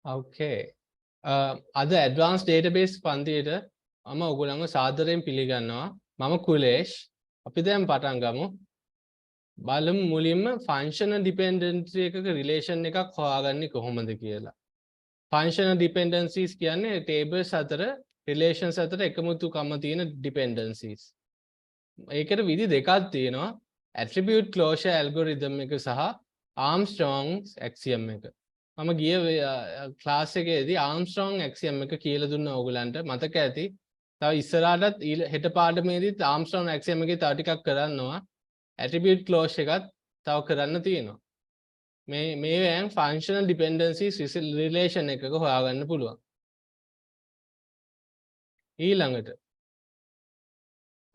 Okay. අද advance database පන්තියට මම ඔයගොල්ලන්ව සාදරයෙන් පිළිගන්නවා. මම කුලේෂ්. අපි දැන් පටන් ගමු. බලමු මුලින්ම ෆන්ක්ෂනල් ඩිපෙන්ඩන්සි එකක රිලේෂන් එකක් හොයාගන්නේ කොහොමද කියලා. ෆන්ක්ෂනල් ඩිපෙන්ඩන්සිස් කියන්නේ ටේබල්ස් අතර රිලේෂන්ස් අතර එකමුතුකම තියෙන ඩිපෙන්ඩන්සිස්. ඒකට විදි දෙකක් තියෙනවා. ඇට්‍රිබියුට් ක්ලෝෂර් ඇල්ගොරිතම් එක සහ ආම්ස්ට්‍රෝන්ග්ස් ඇක්සියම් එක. මම ගිය ක්ලාස් එකේදී ආම්ස්ට්‍රෝන් ඇක්සියම් එක කියලා දුන්නා ඕගලන්ට මතක ඇති. තව ඉස්සරහටත් හෙට පාඩමේදීත් ආම්ස්ට්‍රෝන් ඇක්සියම් එකේ තව ටිකක් කරන්නවා. ඇට්‍රිබියුට් ක්ලෝෂර් එකත් තව කරන්න තියෙනවා. මේ වෑන් ෆන්ක්ෂනල් ඩිපෙන්ඩන්සිස් රිලේෂන් එකක හොයාගන්න පුළුවන්. ඊළඟට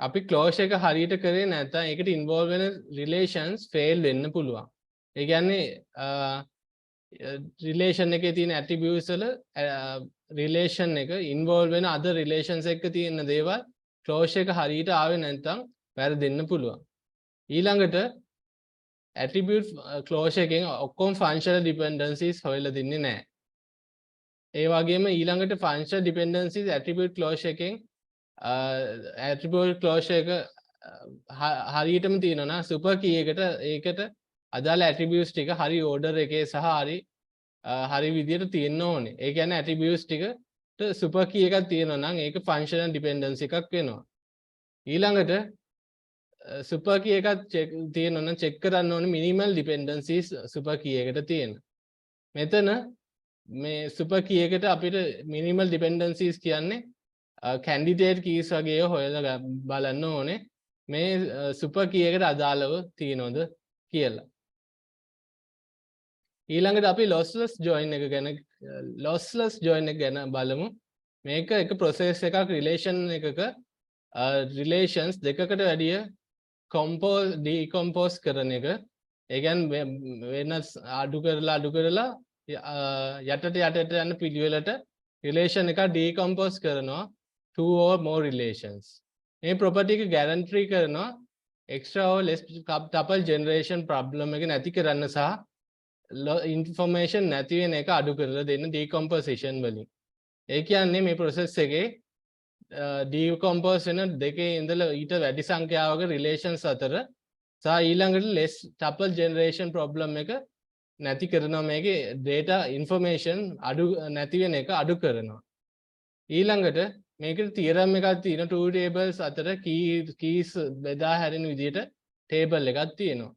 අපි ක්ලෝෂර් එක හරියට කරේ නැත්නම් ඒකට ඉන්වෝල්ව් වෙන රිලේෂන්ස් ෆේල් වෙන්න පුළුවන්. ඒ කියන්නේ රිලේෂන් එකේ තියෙන ඇට්‍රිබියුට්ස් වල රිලේෂන් එක ඉන්වෝල්ව් වෙන අදර් රිලේෂන්ස් එක්ක තියෙන දේවල් ක්ලෝෂර් එක හරියට ආවේ නැත්නම් වැරදෙන්න පුළුවන්. ඊළඟට ඇට්‍රිබියුට් ක්ලෝෂර් එකෙන් ඔක්කොම ෆන්ක්ෂනල් ඩිපෙන්ඩන්සිස් හොයලා දෙන්නේ නැහැ. ඒ වගේම ඊළඟට ෆන්ක්ෂනල් ඩිපෙන්ඩන්සිස් ඇට්‍රිබියුට් ක්ලෝෂර් එකෙන් ඇට්‍රිබියුට් ක්ලෝෂර් එක හරියටම තියෙනවා නම් සුපර් කී එකට ඒකට අදාළ ඇට්‍රිබියුට්ස් ටික හරි ඕඩර් එකේ සහ හරි විදියට තියෙන්න ඕනේ. ඒ කියන්නේ ඇට්‍රිබියුට්ස් ටිකට සුපර් කී එකක් තියෙනවා නම් ඒක ෆන්ක්ෂනල් ඩිපෙන්ඩන්සි එකක් වෙනවා. ඊළඟට සුපර් කී එකක් තියෙනවා නම් චෙක් කරන්න ඕනේ මිනිමල් ඩිපෙන්ඩන්සිස් සුපර් කී එකට තියෙන. මෙතන මේ සුපර් කී එකට අපිට මිනිමල් ඩිපෙන්ඩන්සිස් කියන්නේ කැන්ඩිඩේට් කීස් වගේ හොයලා බලන්න ඕනේ මේ සුපර් කී එකට අදාළව තියෙනවද කියලා. ඊළඟට අපි lossless join එක ගැන බලමු. මේක එක process එකක් relation එකක relations දෙකකට වැඩිය decompose කරන එක. ඒ කියන්නේ වෙනස් අඩු කරලා යටට යන පිළිවෙලට relation එක decompose කරනවා two or more relations. මේ property එක guarantee කරනවා extra or less tuple generation problem එක නැති කරන්න සහ information නැති වෙන එක අඩු කරලා දෙන්න decomposition වලින්. ඒ කියන්නේ මේ process එකේ decompose වෙන දෙකේ ඉඳලා ඊට වැඩි සංඛ්‍යාවක relations අතර සහ ඊළඟට less tuple generation problem එක නැති කරනවා. මේකේ data information අඩු නැති වෙන එක අඩු කරනවා. ඊළඟට මේකට theorem එකක් තියෙන two tables අතර keys බෙදා හැරෙන විදිහට table එකක් තියෙනවා.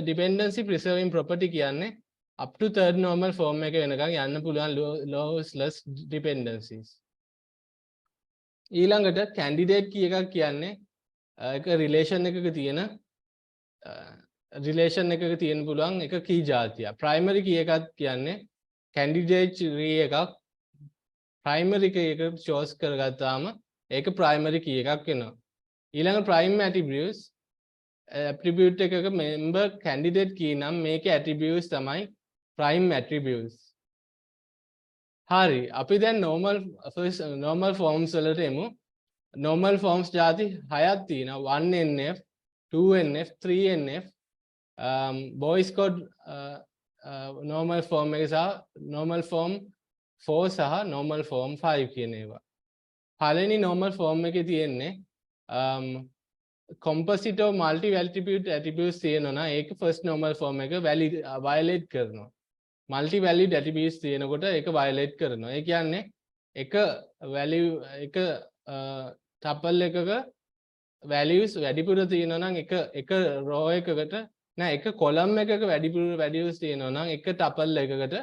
dependency preserving property කියන්නේ up to third normal form එක වෙනකන් යන්න පුළුවන් lossless dependencies. ඊළඟට candidate key එකක් කියන්නේ එක relation එකක තියෙන පුළුවන් එක key જાතියක්. primary key එකක් කියන්නේ candidate tree එකක් primary key එක choose කරගත්තාම ඒක primary key එකක් වෙනවා. ඊළඟ prime attributes attribute එකක member candidate key නම් මේකේ attributes තමයි prime attributes. හරි අපි දැන් normal forms වලට එමු. normal forms ಜಾති 6ක් තියෙනවා. 1NF 2NF 3NF boys code normal form එක සහ normal form 4 සහ normal form 5 කියන ඒවා. පළවෙනි normal form එකේ තියෙන්නේ composite of multi attribute attributes තියෙනවා නම් ඒක first normal form එක violate කරනවා. multi valued attributes තියෙනකොට ඒක violate කරනවා. ඒ කියන්නේ එක value එක tuple එකක values වැඩිපුර තියෙනවා නම් එක row එකකට නෑ එක column එකක වැඩිපුර values තියෙනවා නම් එක tuple එකකට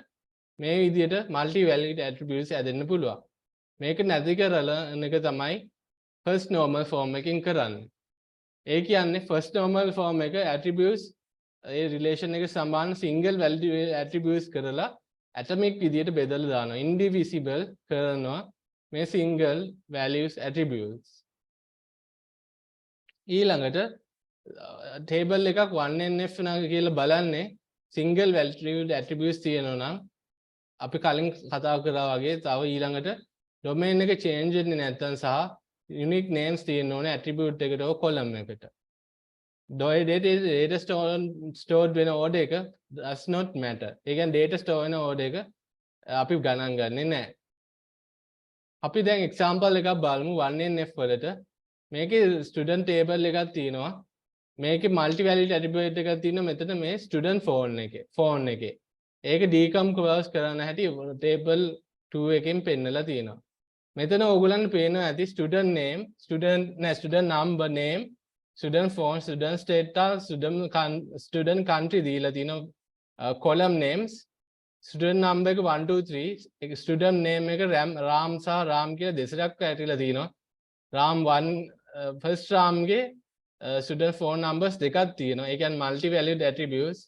මේ විදිහට multi valued attributes ඇදෙන්න පුළුවන්. මේක නැති කරලා එක තමයි first normal form එකකින් කරන්නේ. ඒ කියන්නේ first normal form එක attributes ඒ relation එක සමාන single value attributes කරලා atomic විදියට බෙදලා දානවා. indivisible කරනවා මේ single values attributes. ඊළඟට table එකක් 1NF නංග කියලා බලන්නේ single valued attributes තියෙනවා නම් අපි කලින් කතා කරා වගේ තව ඊළඟට domain එක change වෙන්නේ නැත්නම් සහ unique names තියෙන්න ඕනේ attribute එකට column එකට. data stored වෙන order එක does not matter. ඒ කියන්නේ data store වෙන order එක අපි ගණන් ගන්නෙ නැහැ. අපි දැන් example එකක් බලමු 1NF වලට. මේකේ student table එකක් තියෙනවා. මේකේ multi value attribute එකක් තියෙනවා මෙතන මේ student phone එකේ. ඒක decompose කරන්න හැටි table 2 එකෙන් පෙන්නලා තියෙනවා. මෙතන ඕගොල්ලන්ට පේනවා ඇති student number name, student phone, student status, student country දීලා තියෙනවා column names, student number එක 1 2 3, student name එක ram සහ ram කියලා දෙසරක් ඇටිලා තියෙනවා. ram 1 first ram ගේ student phone numbers දෙකක් තියෙනවා. ඒ කියන්නේ multi valued attributes.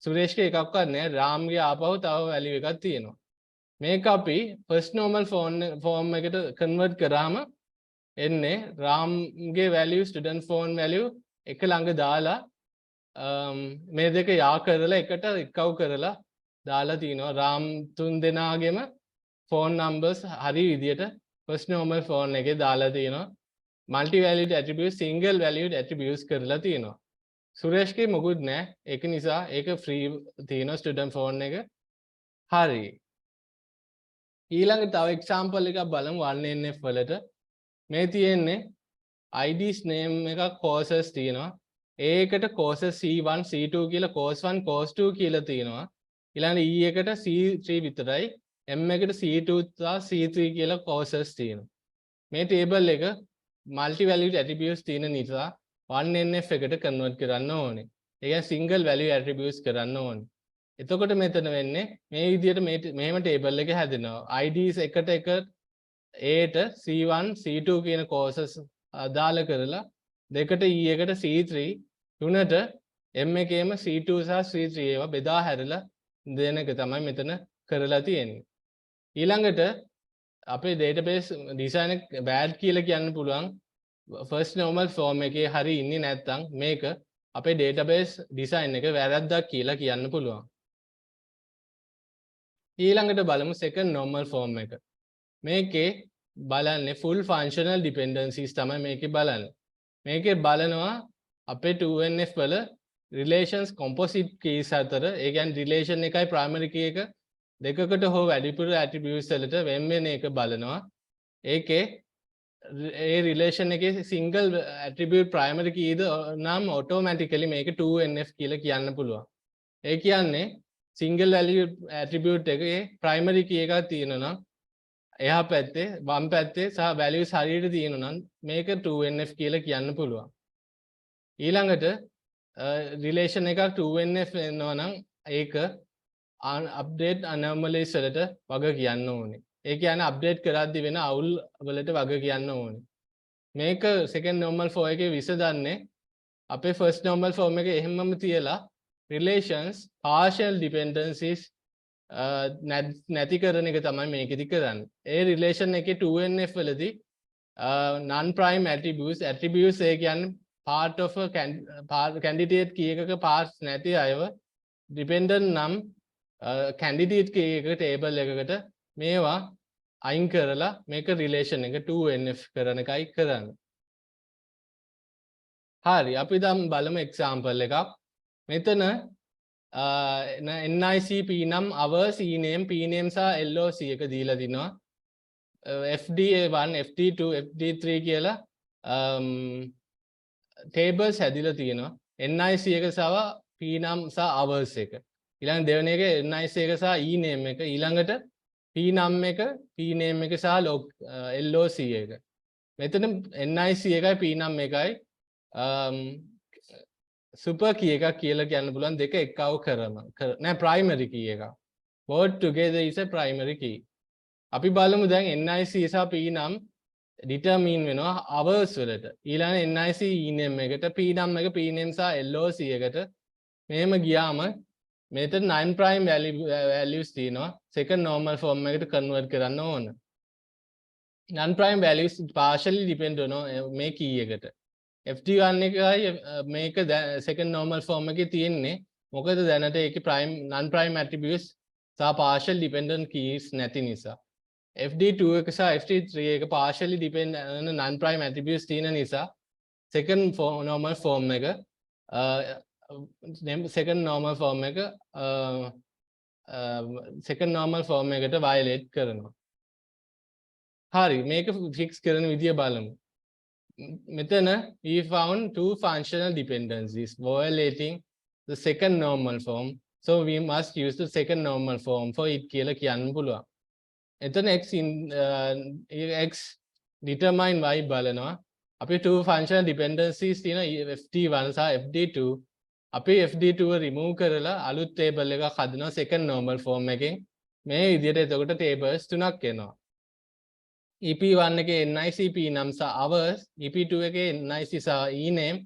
සුරේෂ්ගේ එකක්වත් නැහැ. ram ගේ ආපහු තව value එකක් තියෙනවා. මේක අපි first normal form එකට convert කරාම එන්නේ ram ගේ value student phone value එක ළඟ දාලා මේ දෙක යා කරලා එකට එකව කරලා දාලා තිනවා ram තුන් දෙනාගේම phone numbers හරි විදියට first normal phone එකේ දාලා තිනවා multi valued attributes single valued attributes කරලා තිනවා සුරේෂ්ගේ මොකුත් නැහැ ඒක නිසා ඒක free තිනවා student phone එක හරි ඊළඟ තව example එකක් බලමු 1NF වලට මේ තියෙන්නේ IDs name එකක් courses තියෙනවා ඒකට courses C1 C2 කියලා course 1 course 2 කියලා තියෙනවා ඊළඟ E එකට C3 විතරයි M එකට C2 සහ C3 කියලා courses තියෙනවා මේ table එක multi valued attributes තියෙන නිසා 1NF එකට convert කරන්න ඕනේ ඒ කියන්නේ single value attributes කරන්න ඕනේ එතකොට මෙතන වෙන්නේ මේ විදිහට මෙහෙම table එක හැදෙනවා IDs එකට එක Aට C1 C2 කියන courses අදාළ කරලා දෙකට E එකට C3 තුනට M එකේම C2 සහ C3 ඒවා බෙදා හැරලා දෙන එක තමයි මෙතන කරලා තියෙන්නේ ඊළඟට අපේ database design එක bad කියලා කියන්න පුළුවන් first normal form එකේ හරි ඉන්නේ නැත්නම් මේක අපේ database design එක වැරද්දක් කියලා කියන්න පුළුවන් ඊළඟට බලමු second normal form එක මේකේ බලන්නේ full functional dependencies තමයි මේකේ බලන්නේ මේකේ බලනවා අපේ 2NF වල relations composite keys අතර ඒ කියන්නේ relation එකයි primary key එක දෙකකට හෝ වැඩිපුර attributes වලට වෙන වෙන එක බලනවා ඒකේ ඒ relation එකේ single attribute primary key නම් automatically මේක 2NF කියලා කියන්න පුළුවන් ඒ කියන්නේ single value attribute එකේ primary key එකක් තියෙනවා නම් එහා පැත්තේ වම් පැත්තේ සහ values හරියට තියෙනවා නම් මේක 2NF කියලා කියන්න පුළුවන් ඊළඟට relation එකක් 2NF වෙනවා නම් ඒක update anomalies වලට වග කියන්න ඕනේ ඒ කියන්නේ update කරද්දි වෙන අවුල් වලට වග කියන්න ඕනේ මේක second normal form එකේ විසඳන්නේ අපේ first normal form එකේ එහෙමම තියලා relations partial dependencies නැති කරන එක තමයි මේකෙදි කරන්නේ. ඒ relation එකේ 2NF වලදී non prime attributes ඒ කියන්නේ part of a candidate key එකක parts නැති අයව dependent නම් candidate key එක table එකකට මේවා අයින් කරලා මේක relation එක 2NF කරන එකයි කරන්නේ. හරි අපි දැන් බලමු example එකක්. මෙතන NIC pnum hours ename pname සහ LOC එක දීලා තිනවා FD1 FD2 FD3 කියලා tables හැදිලා තියෙනවා NIC එක සහ pnum සහ hours එක ඊළඟ දෙවෙනි එක NIC එක සහ ename එක ඊළඟට pnum එක pname එක සහ LOC එක මෙතන NIC එකයි pnum එකයි super key එකක් කියලා කියන්න පුළුවන් දෙක එකව කරම නෑ primary key එක both together is a primary key අපි බලමු දැන් NIC සහ pnum determine වෙනවා hours වලට ඊළඟ NIC ename එකට pnum එක pname සහ LOC එකට මෙහෙම ගියාම මෙතන 9 prime values තියෙනවා second normal form එකට convert කරන්න ඕන non prime values partially depend වෙනවා මේ key එකට FD1 එකයි මේක second normal form එකේ තියෙන්නේ මොකද දැනට ඒකේ prime non prime attributes සහ partial dependent keys නැති නිසා FD2 එක සහ FD3 එක partially dependent non prime attributes තියෙන නිසා second normal form එක second normal form එක second normal form එකට violate කරනවා. හරි මේක fix කරන විදිය බලමු. මෙතන we found two functional dependencies violating the second normal form, so we must use the second normal form for it කියලා කියන්න පුළුවන්. එතන x determine y බලනවා. අපි two functional dependencies තියෙනවා fd1 සහ fd2. අපි fd2 remove කරලා අලුත් table එකක් හදනවා second normal form එකෙන්. මේ විදිහට එතකොට tables තුනක් එනවා. EP1 එකේ nic p_num සහ hours, EP2 එකේ nic සහ ename,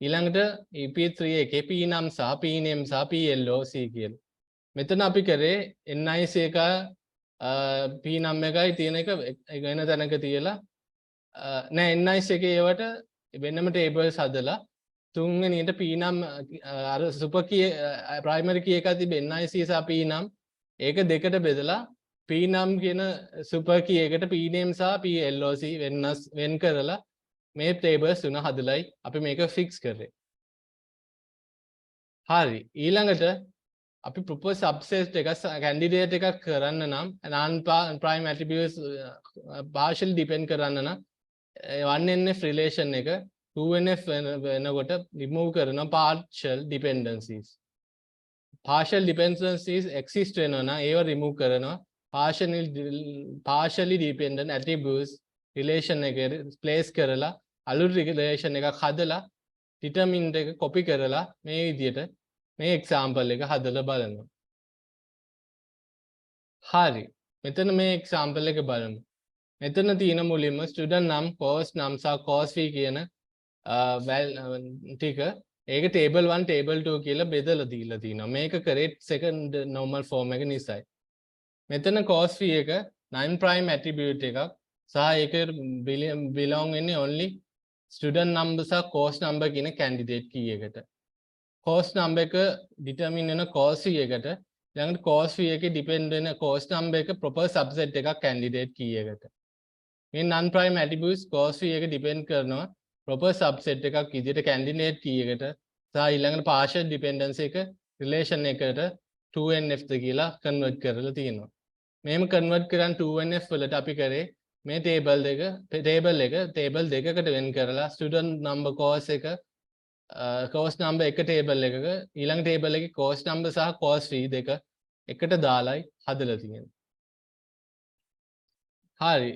ඊළඟට EP3 එකේ p_num සහ pname සහ ploc කියලා. මෙතන අපි කරේ nic එක p_num එකයි තියෙන එක වෙන තැනක තියලා නෑ nic එකේ ඒවට වෙනම tables හදලා තුන්වෙනියට p_num අර super key primary key එකක් තිබෙ nic සහ p_num ඒක දෙකට බෙදලා p_num කියන super key එකට pname සහ ploc වෙන් කරලා මේ tables තුන හදලයි අපි මේක fix කරේ. හරි ඊළඟට අපි propose subset එක candidate එකක් කරන්න නම් non prime attributes partially depend කරන්න නම් 1NF relation එක 2NF වෙනකොට remove කරනවා partial dependencies. Partial dependencies exist වෙනවා නම් ඒව remove කරනවා. partially dependent attributes relation එක place කරලා අලුත් relation එකක් හදලා determinant එක copy කරලා මේ විදිහට මේ example එක හදලා බලනවා. හරි මෙතන මේ example එක බලමු. මෙතන තියෙන මුලින්ම student num course num සහ course fee කියන ටික ඒක table 1 table 2 කියලා බෙදලා දීලා තිනවා. මේක කරේ second normal form එක නිසායි. මෙතන course fee එක 9 prime attribute එකක් සහ ඒක belong වෙන්නේ only student number සහ course number කියන candidate key එකට. course number එක determine වෙන course fee එකට ඊළඟට course fee එකේ depend වෙන course number එක proper subset එකක් candidate key එකට. මේ non prime attributes course fee එක depend කරනවා proper subset එකක් විදිහට candidate key එකට සහ ඊළඟට partial dependency එක relation එකට 2NF ද කියලා convert කරලා තියෙනවා. මේම convert කරන් 2NF වලට අපි කරේ මේ table දෙකකට වෙන් කරලා student number course එක course number එක table එකක ඊළඟ table එකේ course number සහ course fee දෙක එකට දාලායි හදලා තියෙන්නේ. හරි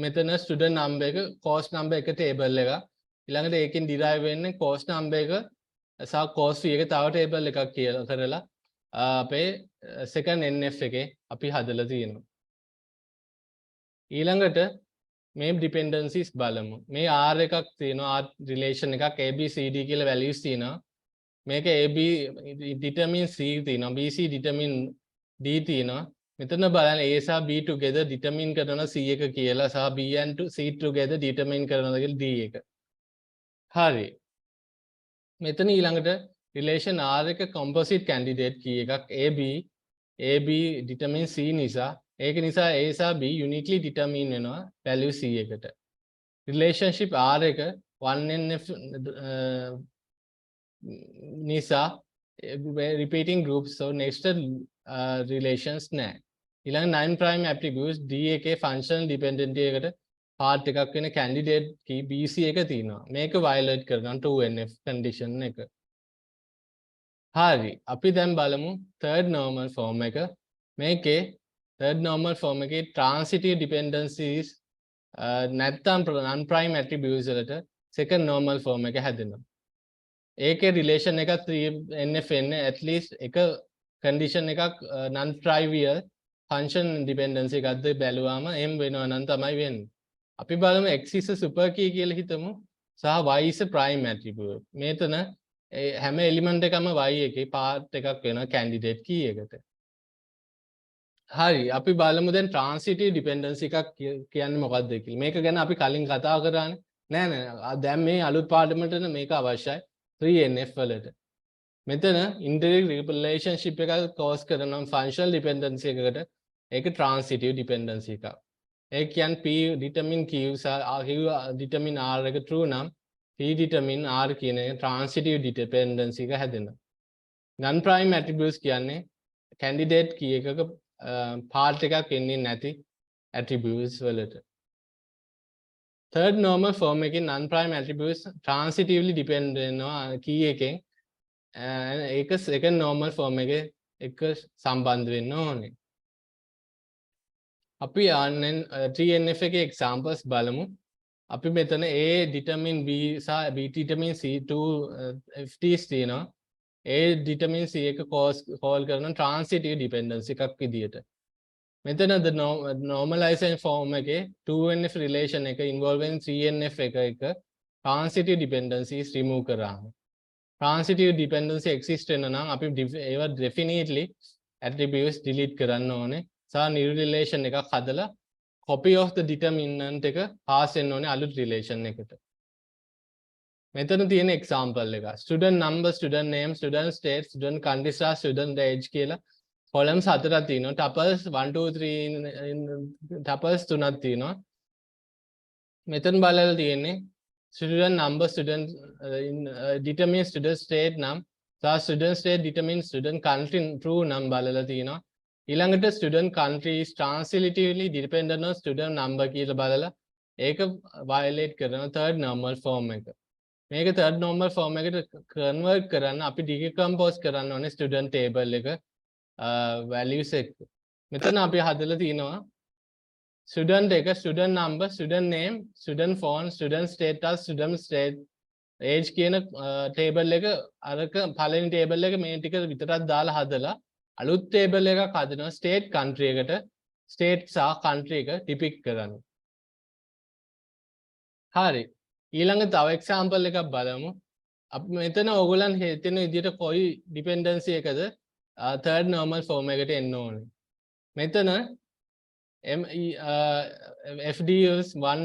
මෙතන student number එක course number එක table එක ඊළඟට ඒකෙන් derive වෙන්නේ course number එක සහ course fee එක තව table එකක් කියලා කරලා අපේ second NF එකේ අපි හදලා තියෙනවා. ඊළඟට මේ dependencies බලමු. මේ R එකක් තියෙනවා R relation එකක් ABCD කියලා values තියෙනවා. මේක AB determine C තියෙනවා. BC determine D තියෙනවා. මෙතන බලන්න A සහ B together determine කරනවා C එක කියලා සහ B and C together determine කරනවා කියලා D එක. හරි. මෙතන ඊළඟට relation R එක composite candidate key එකක් AB determine C නිසා ඒක නිසා A සහ B uniquely determine වෙනවා value C එකට. relationship R එක 1NF නිසා repeating groups so nested relations නැහැ. ඊළඟ 9 prime attributes D එකේ functional dependency එකට part එකක් වෙන candidate key BC එක තියෙනවා. මේක violate කරනවා 2NF condition එක. හරි අපි දැන් බලමු third normal form එක. මේකේ third normal form එකේ transitive dependencies නැත්නම් non prime attributes වලට second normal form එක හැදෙනවා. ඒකේ relation එක 3NF එන්නේ at least එක condition එකක් non trivial function dependency එකක්ද බැලුවාම m වෙනවා නම් තමයි වෙන්නේ. අපි බලමු x is a super key කියලා හිතමු සහ y is a prime attribute. මෙතන හැම එලිමන්ට් එකම y එකේ part එකක් වෙනවා candidate key එකට. හරි අපි බලමු දැන් transitive dependency එකක් කියන්නේ මොකක්ද කියලා. මේක ගැන අපි කලින් කතා කරානේ. නෑ දැන් මේ අලුත් පාඩමට මේක අවශ්‍යයි 3NF වලට. මෙතන indirect relationship එකක් cause කරනවා functional dependency එකකට. ඒක transitive dependency එකක්. ඒ කියන්නේ P determine Q සහ Q determine R එක true නම් T determine R කියන transitive dependency එක හැදෙනවා. non prime attributes කියන්නේ candidate key එකක part එකක් එන්නේ නැති attributes වලට. Third normal form එකේ non prime attributes transitively depend වෙනවා key එකෙන්. ඒක second normal form එකේ එක සම්බන්ධ වෙන්න ඕනේ. අපි TNF එකේ examples බලමු. අපි මෙතන A determine B සහ B determine C two FTs තියෙනවා. A determine C එක call කරන transitive dependency එකක් විදියට. මෙතන the normalization form එකේ 2NF relation එක involving 3NF එක transitive dependencies remove කරාම. Transitive dependency exist වෙන නම් අපි ඒවා definitely attributes delete කරන්න ඕනේ. සහ new relation එකක් හදලා copy of the determinant එක pass වෙන්න ඕනේ අලුත් relation එකට. මෙතන තියෙන example එක student number, student name, student state, student country සහ student age කියලා columns හතරක් තියෙනවා. tuples 1 2 3 tuples තුනක් තියෙනවා. මෙතන බලලා තියෙන්නේ student number, student determine student state නම් සහ student state determine student country true නම් බලලා තියෙනවා. ඊළඟට student country is transitively dependent on student number කියලා බලලා ඒක violate කරන third normal form එක. මේක third normal form එකට convert කරන්න අපි decompose කරන්න ඕනේ student table එක values එක. මෙතන අපි හදලා තිනවා student එක, student number, student name, student phone, student status, student state age කියන table එක අරක පළවෙනි table එක මේ ටික විතරක් දාලා හදලා අලුත් table එකක් හදනවා state country එකට state සහ country එක depict කරන්න. හරි. ඊළඟ තව example එකක් බලමු. අපි මෙතන ඕගොල්ලන් හිතන විදිහට කොයි dependency එකද third normal form එකට එන්න ඕනේ. මෙතන FDUs 1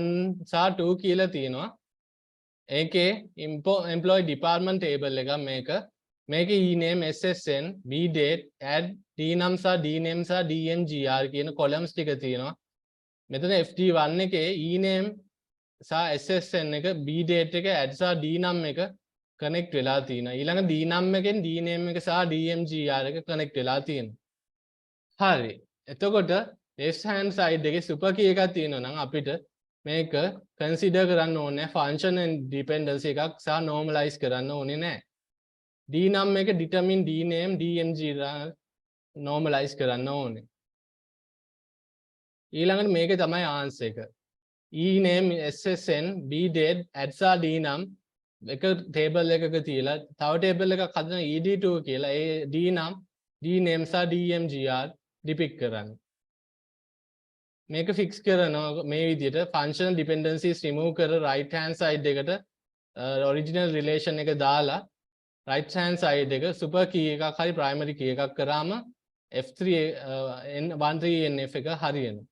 සහ 2 කියලා තියෙනවා. ඒකේ employee department table එක මේක e-name, SSN, b-date, add, d-num සහ d-name සහ dmgr කියන columns ටික තියෙනවා. මෙතන FD1 එකේ e-name සහ SSN එක, b-date එක, add සහ d-num එක connect වෙලා තියෙනවා. ඊළඟ d-num එකෙන් d-name එක සහ dmgr එක connect වෙලා තියෙනවා. හරි. එතකොට left hand side එකේ super key එකක් තියෙනවා නම් අපිට මේක consider කරන්න ඕනේ function and dependency එකක් සහ normalize කරන්න ඕනේ නැහැ. d-num එක determine d-name dmgr normalize කරන්න ඕනේ. ඊළඟට මේක තමයි answer එක. e-name, SSN, b-date, add සහ d-num එක table එකක තියලා තව table එකක් හදන ed2 කියලා ඒ d-num, d-name සහ dmgr depict කරන්න. මේක fix කරනවා මේ විදිහට functional dependencies remove කර right hand side එකට original relation එක දාලා right hand side එක super key එකක් හරි primary key එකක් කරාම F3 13NF එක හරියනවා.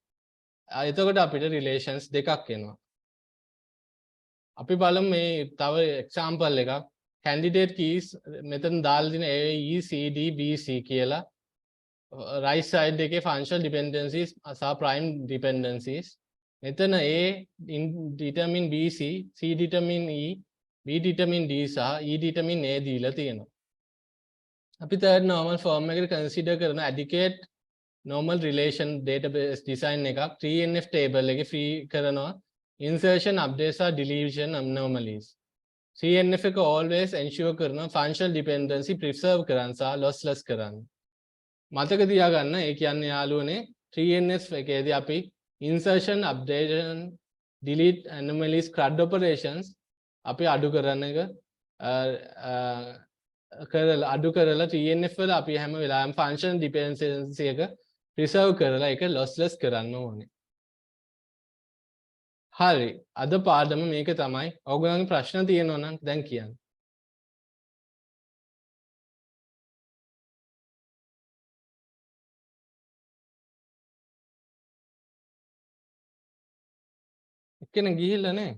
එතකොට අපිට relations දෙකක් එනවා. අපි බලමු මේ තව example එකක් candidate keys මෙතන දාලා තියෙන A E C D B C කියලා right side එකේ functional dependencies සහ prime dependencies මෙතන A determine B C C determine E B determine D සහ E determine A දීලා තියෙනවා. අපි third normal form එකට consider කරන adequate normal relation database design එකක් 3NF table එකේ free කරනවා insertion, updates or deletion anomalies. 3NF එක always ensure කරනවා functional dependency preserve කරන්න සහ lossless කරන්න. මතක තියාගන්න ඒ කියන්නේ යාළුවනේ 3NF එකේදී අපි insertion, updation, delete, anomalies, CRUD operations අපි අඩු කරන එක අඩු කරලා 3NF වල අපි හැම වෙලාවෙම function dependency එක preserve කරලා ඒක lossless කරන්න ඕනේ. හරි. අද පාඩම මේක තමයි. ඔයගොල්ලන්ගේ ප්‍රශ්න තියෙනවා නම් දැන් කියන්න. එක්කෙනෙක් ගිහිල්ලා නේ.